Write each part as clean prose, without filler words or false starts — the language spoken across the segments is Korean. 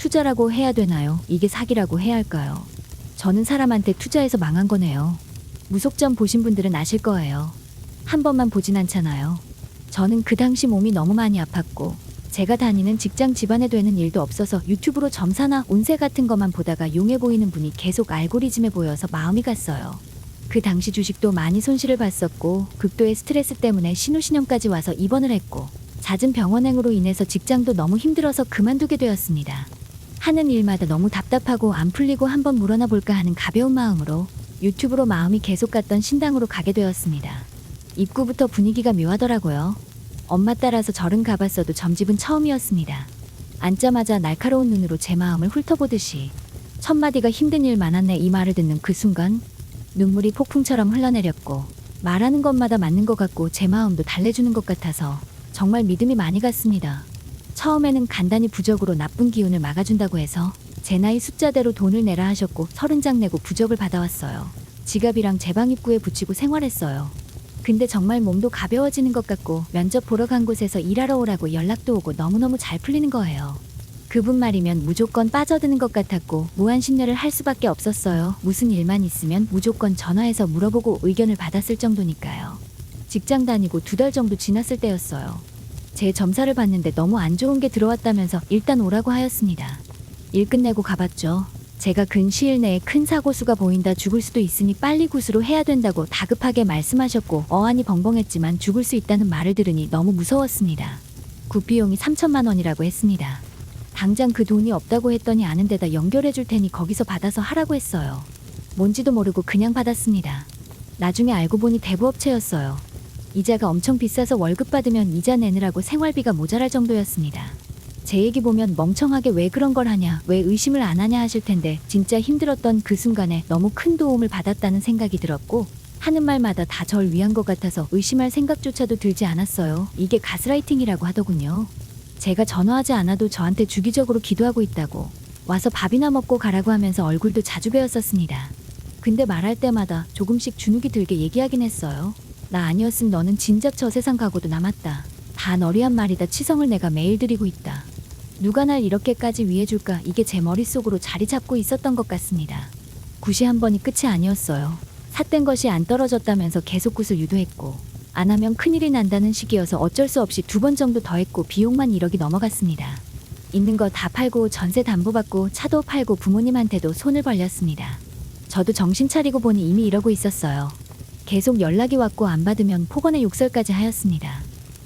투자라고 해야 되나요? 이게 사기라고 해야 할까요? 저는 사람한테 투자해서 망한 거네요. 무속점 보신 분들은 아실 거예요. 한 번만 보진 않잖아요. 저는 그 당시 몸이 너무 많이 아팠고 제가 다니는 직장 집안에 되는 일도 없어서 유튜브로 점사나 운세 같은 것만 보다가 용해 보이는 분이 계속 알고리즘에 보여서 마음이 갔어요. 그 당시 주식도 많이 손실을 봤었고 극도의 스트레스 때문에 신우신염까지 와서 입원을 했고 잦은 병원행으로 인해서 직장도 너무 힘들어서 그만두게 되었습니다. 하는 일마다 너무 답답하고 안 풀리고 한번 물어나 볼까 하는 가벼운 마음으로 유튜브로 마음이 계속 갔던 신당으로 가게 되었습니다. 입구부터 분위기가 묘하더라고요. 엄마 따라서 절은 가봤어도 점집은 처음이었습니다. 앉자마자 날카로운 눈으로 제 마음을 훑어보듯이 첫마디가 힘든 일 많았네 이 말을 듣는 그 순간 눈물이 폭풍처럼 흘러내렸고 말하는 것마다 맞는 것 같고 제 마음도 달래주는 것 같아서 정말 믿음이 많이 갔습니다. 처음에는 간단히 부적으로 나쁜 기운을 막아준다고 해서 제 나이 숫자대로 돈을 내라 하셨고 30장 내고 부적을 받아왔어요. 지갑이랑 제 방 입구에 붙이고 생활했어요. 근데 정말 몸도 가벼워지는 것 같고 면접 보러 간 곳에서 일하러 오라고 연락도 오고 너무너무 잘 풀리는 거예요. 그분 말이면 무조건 빠져드는 것 같았고 무한심려를 할 수밖에 없었어요. 무슨 일만 있으면 무조건 전화해서 물어보고 의견을 받았을 정도니까요. 직장 다니고 2달 정도 지났을 때였어요. 제 점사를 봤는데 너무 안 좋은 게 들어왔다면서 일단 오라고 하였습니다. 일 끝내고 가봤죠. 제가 근시일 내에 큰 사고수가 보인다 죽을 수도 있으니 빨리 구수로 해야 된다고 다급하게 말씀하셨고 어안이 벙벙했지만 죽을 수 있다는 말을 들으니 너무 무서웠습니다. 굿비용이 3천만 원이라고 했습니다. 당장 그 돈이 없다고 했더니 아는 데다 연결해 줄 테니 거기서 받아서 하라고 했어요. 뭔지도 모르고 그냥 받았습니다. 나중에 알고 보니 대부업체였어요. 이자가 엄청 비싸서 월급 받으면 이자 내느라고 생활비가 모자랄 정도였습니다. 제 얘기 보면 멍청하게 왜 그런 걸 하냐, 왜 의심을 안 하냐 하실 텐데 진짜 힘들었던 그 순간에 너무 큰 도움을 받았다는 생각이 들었고 하는 말마다 다 절 위한 것 같아서 의심할 생각조차도 들지 않았어요. 이게 가스라이팅이라고 하더군요. 제가 전화하지 않아도 저한테 주기적으로 기도하고 있다고 와서 밥이나 먹고 가라고 하면서 얼굴도 자주 뵈었었습니다. 근데 말할 때마다 조금씩 주눅이 들게 얘기하긴 했어요. 나 아니었음 너는 진작 저 세상 가고도 남았다. 다 너리 한 말이다. 치성을 내가 매일 드리고 있다. 누가 날 이렇게까지 위해줄까 이게 제 머릿속으로 자리 잡고 있었던 것 같습니다. 굿이 한 번이 끝이 아니었어요. 삿된 것이 안 떨어졌다면서 계속 굿을 유도했고 안 하면 큰일이 난다는 시기여서 어쩔 수 없이 2번 정도 더 했고 비용만 1억이 넘어갔습니다. 있는 거 다 팔고 전세 담보받고 차도 팔고 부모님한테도 손을 벌렸습니다. 저도 정신 차리고 보니 이미 이러고 있었어요. 계속 연락이 왔고 안 받으면 폭언의 욕설까지 하였습니다.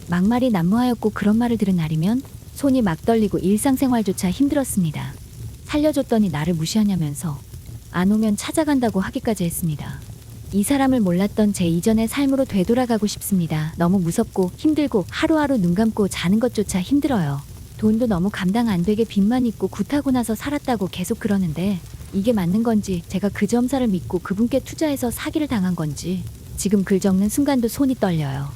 막말이 난무하였고 그런 말을 들은 날이면 손이 막 떨리고 일상생활조차 힘들었습니다. 살려줬더니 나를 무시하냐면서 안 오면 찾아간다고 하기까지 했습니다. 이 사람을 몰랐던 제 이전의 삶으로 되돌아가고 싶습니다. 너무 무섭고 힘들고 하루하루 눈 감고 자는 것조차 힘들어요. 돈도 너무 감당 안 되게 빚만 있고 굿하고 나서 살았다고 계속 그러는데 이게 맞는 건지 제가 그 점사를 믿고 그분께 투자해서 사기를 당한 건지 지금 글 적는 순간도 손이 떨려요.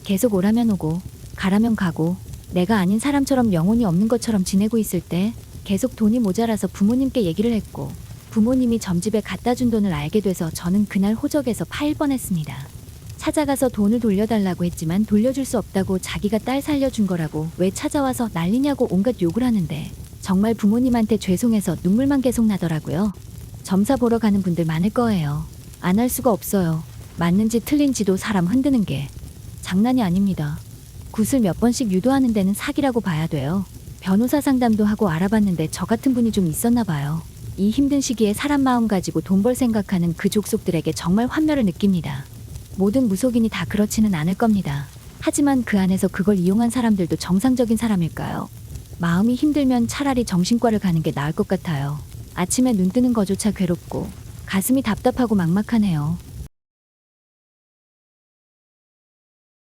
계속 오라면 오고 가라면 가고 내가 아닌 사람처럼 영혼이 없는 것처럼 지내고 있을 때 계속 돈이 모자라서 부모님께 얘기를 했고 부모님이 점집에 갖다 준 돈을 알게 돼서 저는 그날 호적에서 파일 뻔했습니다. 찾아가서 돈을 돌려달라고 했지만 돌려줄 수 없다고 자기가 딸 살려준 거라고 왜 찾아와서 난리냐고 온갖 욕을 하는데 정말 부모님한테 죄송해서 눈물만 계속 나더라고요. 점사 보러 가는 분들 많을 거예요. 안 할 수가 없어요. 맞는지 틀린지도 사람 흔드는 게 장난이 아닙니다. 굿을 몇 번씩 유도하는 데는 사기라고 봐야 돼요. 변호사 상담도 하고 알아봤는데 저 같은 분이 좀 있었나 봐요. 이 힘든 시기에 사람 마음 가지고 돈 벌 생각하는 그 족속들에게 정말 환멸을 느낍니다. 모든 무속인이 다 그렇지는 않을 겁니다. 하지만 그 안에서 그걸 이용한 사람들도 정상적인 사람일까요? 마음이 힘들면 차라리 정신과를 가는 게 나을 것 같아요. 아침에 눈 뜨는 거조차 괴롭고 가슴이 답답하고 막막하네요.